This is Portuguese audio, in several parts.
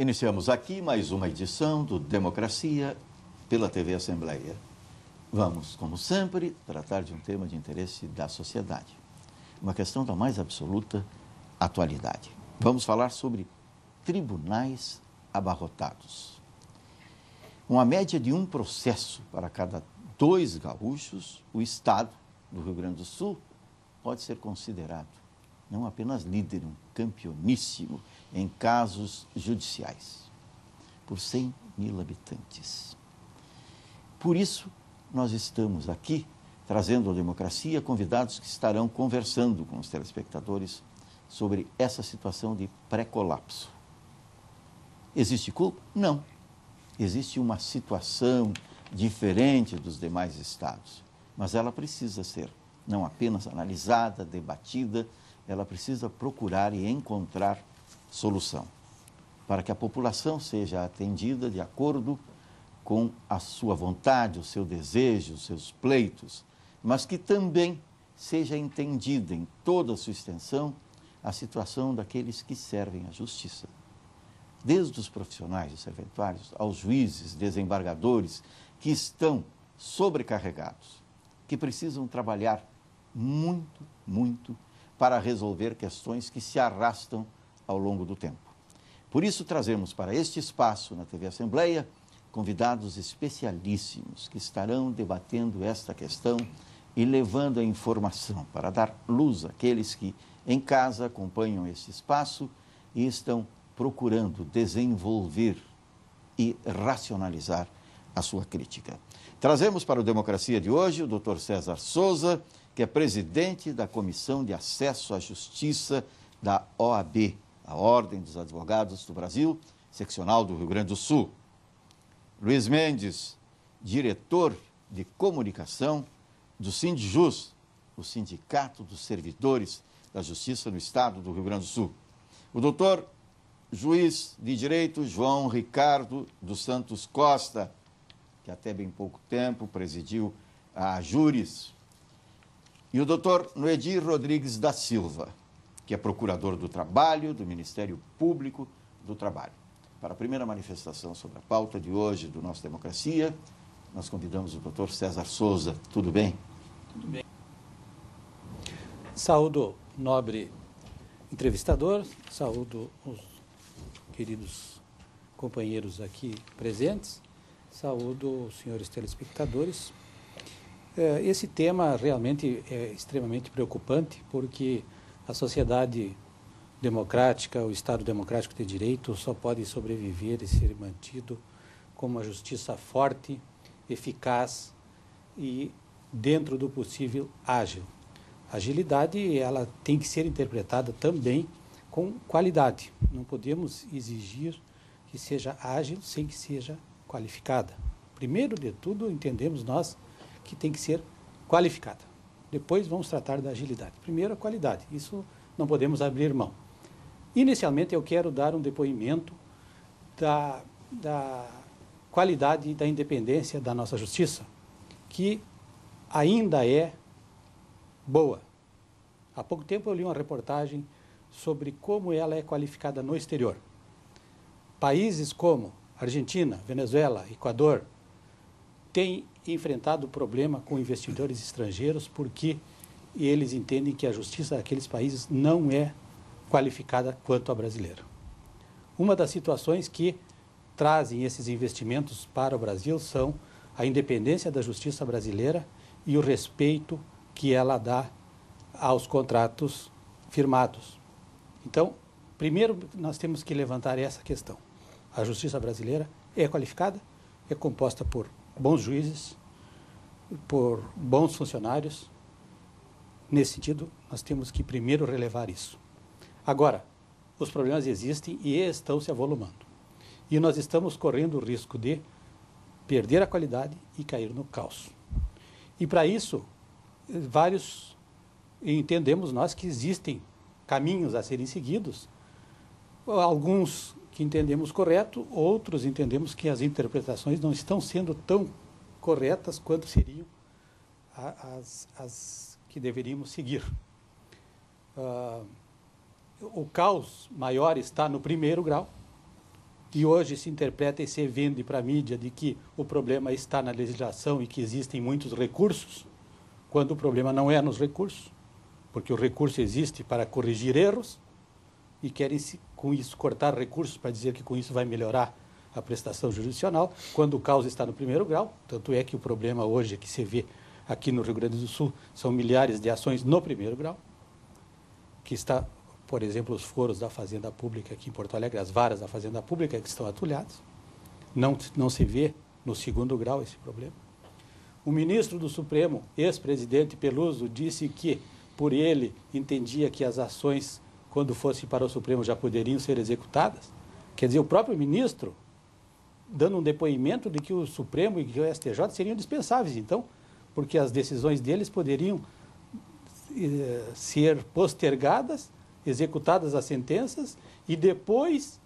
Iniciamos aqui mais uma edição do Democracia pela TV Assembleia. Vamos, como sempre, tratar de um tema de interesse da sociedade. Uma questão da mais absoluta atualidade. Vamos falar sobre tribunais abarrotados. Com a média de um processo para cada 2 gaúchos, o Estado do Rio Grande do Sul pode ser considerado não apenas líder, um campeoníssimo em casos judiciais, por 100 mil habitantes. Por isso, nós estamos aqui trazendo à democracia convidados que estarão conversando com os telespectadores sobre essa situação de pré-colapso. Existe culpa? Não. Existe uma situação diferente dos demais estados, mas ela precisa ser não apenas analisada, debatida, ela precisa procurar e encontrar solução, para que a população seja atendida de acordo com a sua vontade, o seu desejo, os seus pleitos, mas que também seja entendida em toda a sua extensão a situação daqueles que servem à justiça. Desde os profissionais, os serventuários, aos juízes, desembargadores, que estão sobrecarregados, que precisam trabalhar muito para resolver questões que se arrastam ao longo do tempo. Por isso, trazemos para este espaço na TV Assembleia convidados especialíssimos que estarão debatendo esta questão e levando a informação para dar luz àqueles que em casa acompanham este espaço e estão procurando desenvolver e racionalizar a sua crítica. Trazemos para o Democracia de hoje o Dr. César Souza, que é presidente da Comissão de Acesso à Justiça da OAB, a Ordem dos Advogados do Brasil, seccional do Rio Grande do Sul. Luiz Mendes, diretor de comunicação do Sindjus, o Sindicato dos Servidores da Justiça no Estado do Rio Grande do Sul. O doutor juiz de direito João Ricardo dos Santos Costa, que até bem pouco tempo presidiu a Júris. E o doutor Noedir Rodrigues da Silva, que é procurador do Trabalho, do Ministério Público do Trabalho. Para a primeira manifestação sobre a pauta de hoje do nosso Democracia, nós convidamos o doutor César Souza. Tudo bem? Tudo bem. Saúdo o nobre entrevistador, saúdo os queridos companheiros aqui presentes, saúdo os senhores telespectadores. Esse tema realmente é extremamente preocupante, porque a sociedade democrática, o Estado democrático de direito só pode sobreviver e ser mantido com uma justiça forte, eficaz e, dentro do possível, ágil. A agilidade, ela tem que ser interpretada também com qualidade. Não podemos exigir que seja ágil sem que seja qualificada. Primeiro de tudo, entendemos nós que tem que ser qualificada. Depois vamos tratar da agilidade. Primeiro a qualidade, isso não podemos abrir mão. Inicialmente eu quero dar um depoimento da qualidade e da independência da nossa justiça, que ainda é boa. Há pouco tempo eu li uma reportagem sobre como ela é qualificada no exterior. Países como Argentina, Venezuela, Equador, têm enfrentado problema com investidores estrangeiros porque eles entendem que a justiça daqueles países não é qualificada quanto a brasileira. Uma das situações que trazem esses investimentos para o Brasil são a independência da justiça brasileira e o respeito que ela dá aos contratos firmados. Então, primeiro nós temos que levantar essa questão. A justiça brasileira é qualificada, é composta por bons juízes, por bons funcionários. Nesse sentido, nós temos que primeiro relevar isso. Agora, os problemas existem e estão se avolumando. E nós estamos correndo o risco de perder a qualidade e cair no caos. E para isso, entendemos nós que existem caminhos a serem seguidos, alguns que entendemos correto, outros entendemos que as interpretações não estão sendo tão corretas quanto seriam as que deveríamos seguir. O caos maior está no primeiro grau, e hoje se interpreta e se vende para a mídia de que o problema está na legislação e que existem muitos recursos, quando o problema não é nos recursos, porque o recurso existe para corrigir erros e querem, com isso, cortar recursos para dizer que com isso vai melhorar a prestação jurisdicional, quando o caos está no primeiro grau. Tanto é que o problema hoje que se vê aqui no Rio Grande do Sul são milhares de ações no primeiro grau, que está, por exemplo, os foros da Fazenda Pública aqui em Porto Alegre, as varas da Fazenda Pública que estão atulhadas. Não se vê no segundo grau esse problema. O ministro do Supremo, ex-presidente Peluso, disse que, por ele, entendia que as ações, quando fossem para o Supremo, já poderiam ser executadas. Quer dizer, o próprio ministro dando um depoimento de que o Supremo e que o STJ seriam dispensáveis, então, porque as decisões deles poderiam ser postergadas, executadas as sentenças, e depois,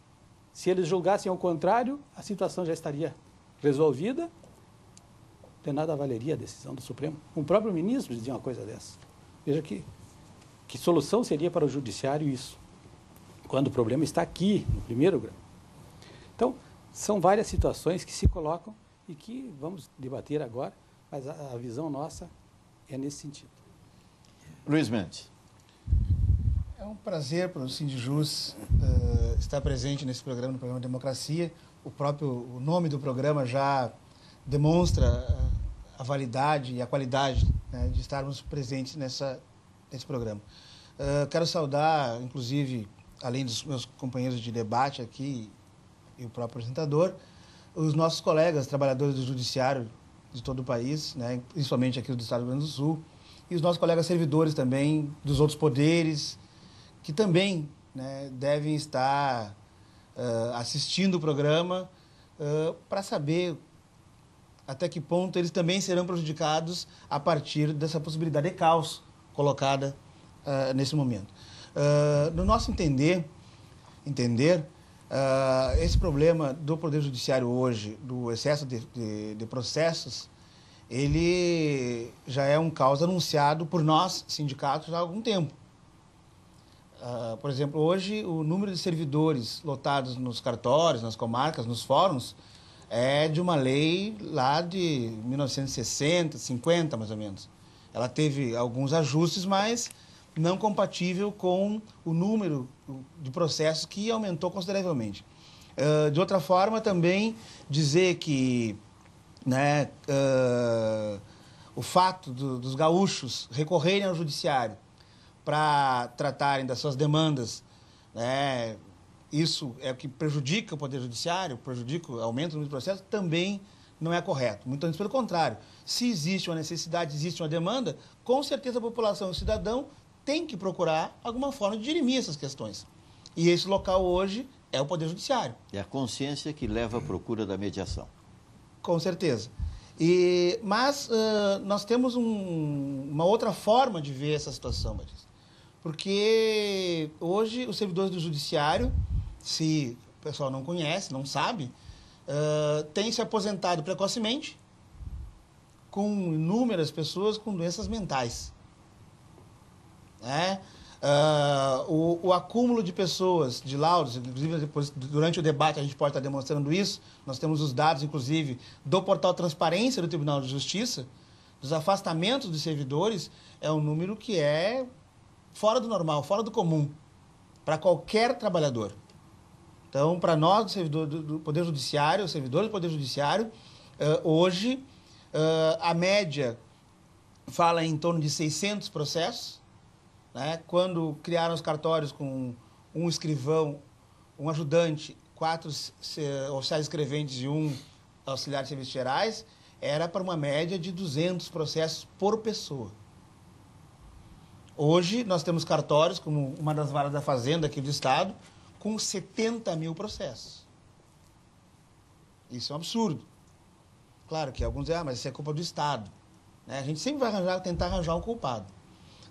se eles julgassem ao contrário, a situação já estaria resolvida, de nada valeria a decisão do Supremo. O próprio ministro dizia uma coisa dessa. Veja que solução seria para o judiciário isso, quando o problema está aqui, no primeiro grau. Então, são várias situações que se colocam e que vamos debater agora, mas a visão nossa é nesse sentido. Luiz Mendes. É um prazer para o Sindijus estar presente nesse programa, no programa Democracia. O nome do programa já demonstra a validade e a qualidade, né, de estarmos presentes nesse programa. Quero saudar, inclusive, além dos meus companheiros de debate aqui e o próprio apresentador, os nossos colegas, trabalhadores do judiciário de todo o país, né, principalmente aqui do Estado do Rio Grande do Sul, e os nossos colegas servidores também dos outros poderes, que também, né, devem estar assistindo o programa para saber até que ponto eles também serão prejudicados a partir dessa possibilidade de caos colocada nesse momento. No nosso entender, esse problema do Poder Judiciário hoje, do excesso de processos, ele já é um caos anunciado por nós, sindicatos, há algum tempo. Por exemplo, hoje o número de servidores lotados nos cartórios, nas comarcas, nos fóruns, é de uma lei lá de 1960, 50 mais ou menos. Ela teve alguns ajustes, mas não compatível com o número de processos que aumentou consideravelmente. De outra forma, também dizer que, né, o fato dos gaúchos recorrerem ao judiciário para tratarem das suas demandas, né, isso é o que prejudica o Poder Judiciário, aumenta o número de processos, também não é correto. Muito antes, pelo contrário. Se existe uma necessidade, existe uma demanda, com certeza a população e o cidadão tem que procurar alguma forma de dirimir essas questões. E esse local hoje é o Poder Judiciário. É a consciência que leva à procura da mediação. Com certeza. Mas nós temos uma outra forma de ver essa situação, Batista. Porque hoje os servidores do Judiciário, se o pessoal não conhece, não sabe, têm se aposentado precocemente com inúmeras pessoas com doenças mentais. O acúmulo de pessoas, de laudos, inclusive depois, durante o debate a gente pode estar demonstrando isso, nós temos os dados, inclusive, do portal Transparência do Tribunal de Justiça, dos afastamentos dos servidores, é um número que é fora do normal, fora do comum, para qualquer trabalhador. Então, para nós, do Poder Judiciário, os servidores do Poder Judiciário, hoje, a média fala em torno de 600 processos, né? Quando criaram os cartórios com um escrivão, um ajudante, 4 oficiais escreventes e 1 auxiliar de serviços gerais, era para uma média de 200 processos por pessoa. Hoje, nós temos cartórios, como uma das varas da Fazenda aqui do Estado, com 70 mil processos. Isso é um absurdo. Claro que alguns dizem, mas isso é culpa do Estado, né? A gente sempre vai tentar arranjar um culpado.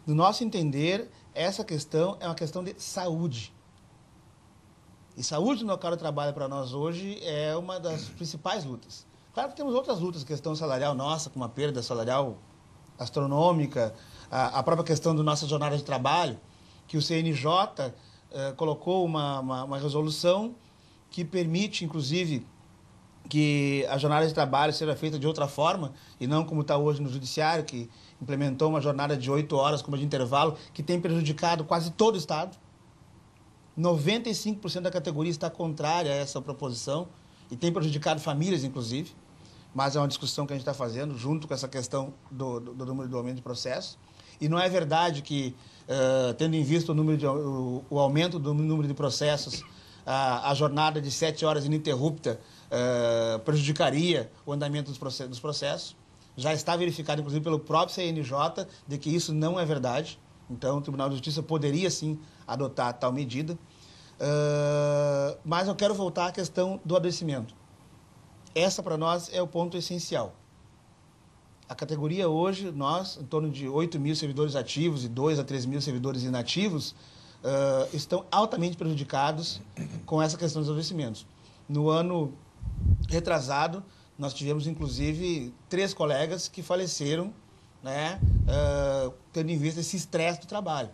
No nosso entender, essa questão é uma questão de saúde. E saúde no local de trabalho para nós hoje é uma das principais lutas. Claro que temos outras lutas, questão salarial nossa, com uma perda salarial astronômica, a própria questão da nossa jornada de trabalho, que o CNJ colocou uma resolução que permite, inclusive, que a jornada de trabalho seja feita de outra forma, e não como está hoje no Judiciário, que implementou uma jornada de 8 horas como de intervalo, que tem prejudicado quase todo o Estado. 95% da categoria está contrária a essa proposição, e tem prejudicado famílias, inclusive, mas é uma discussão que a gente está fazendo, junto com essa questão do número do aumento de processos. E não é verdade que, tendo em vista o aumento do número de processos, a jornada de 7 horas ininterrupta prejudicaria o andamento dos processos. Já está verificado, inclusive, pelo próprio CNJ, de que isso não é verdade. Então, o Tribunal de Justiça poderia, sim, adotar tal medida. Mas eu quero voltar à questão do adoecimento. Essa, para nós, é o ponto essencial. A categoria hoje, nós, em torno de 8 mil servidores ativos e 2 a 3 mil servidores inativos, estão altamente prejudicados com essa questão dos adoecimentos. No ano retrasado, nós tivemos, inclusive, 3 colegas que faleceram, né, tendo em vista esse estresse do trabalho.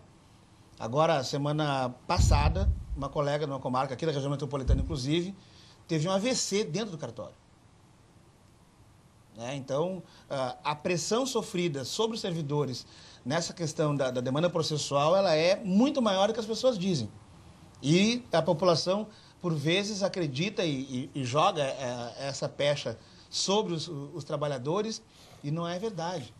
Agora, semana passada, uma colega de uma comarca aqui da região metropolitana, inclusive, teve um AVC dentro do cartório. Então, a pressão sofrida sobre os servidores nessa questão da demanda processual, ela é muito maior do que as pessoas dizem. E a população, por vezes, acredita e joga essa pecha sobre os trabalhadores, e não é verdade.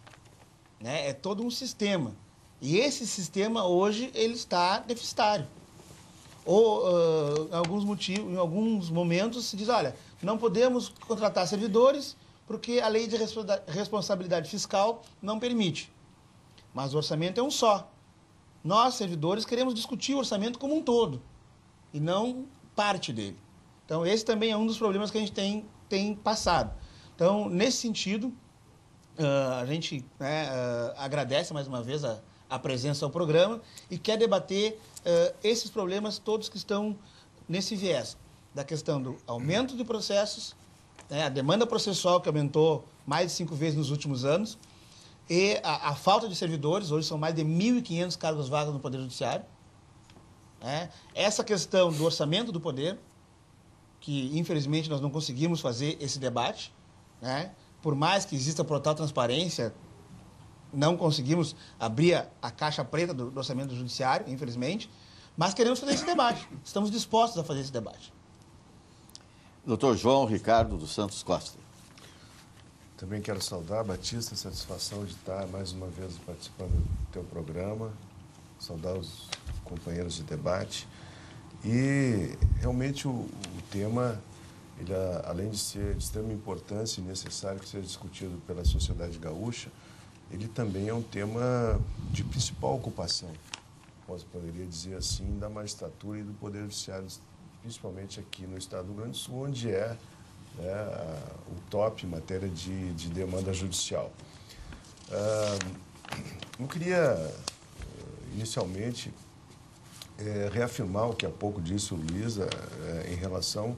É todo um sistema. E esse sistema, hoje, ele está deficitário. Ou, em alguns momentos, se diz, olha, não podemos contratar servidores porque a lei de responsabilidade fiscal não permite. Mas o orçamento é um só. Nós, servidores, queremos discutir o orçamento como um todo, e não parte dele. Então, esse também é um dos problemas que a gente tem passado. Então, nesse sentido, a gente agradece mais uma vez a presença ao programa e quer debater esses problemas todos que estão nesse viés, da questão do aumento de processos, a demanda processual que aumentou mais de 5 vezes nos últimos anos, e a falta de servidores. Hoje são mais de 1.500 cargos vagas no Poder Judiciário. Essa questão do orçamento do Poder, que infelizmente nós não conseguimos fazer esse debate, por mais que exista total transparência, não conseguimos abrir a caixa preta do orçamento do Judiciário, infelizmente, mas queremos fazer esse debate, estamos dispostos a fazer esse debate. Dr. João Ricardo dos Santos Costa. Também quero saudar, Batista, a satisfação de estar mais uma vez participando do teu programa, saudar os companheiros de debate. E realmente o tema, ele, além de ser de extrema importância e necessário que seja discutido pela sociedade gaúcha, ele também é um tema de principal ocupação, poderia dizer assim, da magistratura e do Poder Judiciário, principalmente aqui no estado do Rio Grande do Sul, onde o top em matéria de demanda judicial. Eu queria, inicialmente, reafirmar o que há pouco disse o Luísa em relação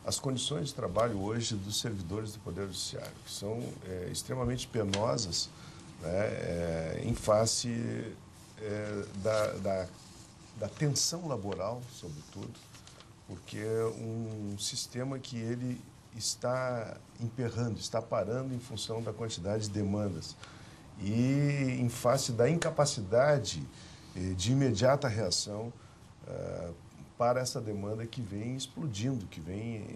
às condições de trabalho hoje dos servidores do Poder Judiciário, que são extremamente penosas, em face da tensão laboral, sobretudo, porque é um sistema que ele está emperrando, está parando em função da quantidade de demandas. E em face da incapacidade de imediata reação para essa demanda que vem explodindo, que vem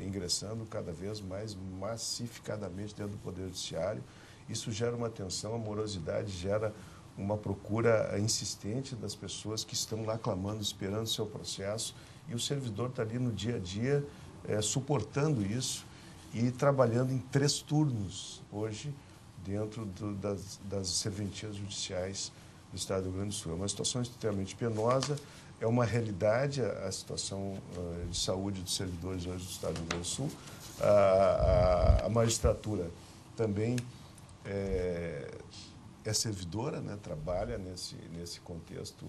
ingressando cada vez mais massificadamente dentro do Poder Judiciário. Isso gera uma tensão, a morosidade gera uma procura insistente das pessoas que estão lá clamando, esperando o seu processo, e o servidor está ali no dia a dia suportando isso e trabalhando em 3 turnos hoje dentro das serventias judiciais do estado do Rio Grande do Sul. É uma situação extremamente penosa, é uma realidade a situação de saúde dos servidores hoje do estado do Rio Grande do Sul. A magistratura também é servidora, trabalha nesse contexto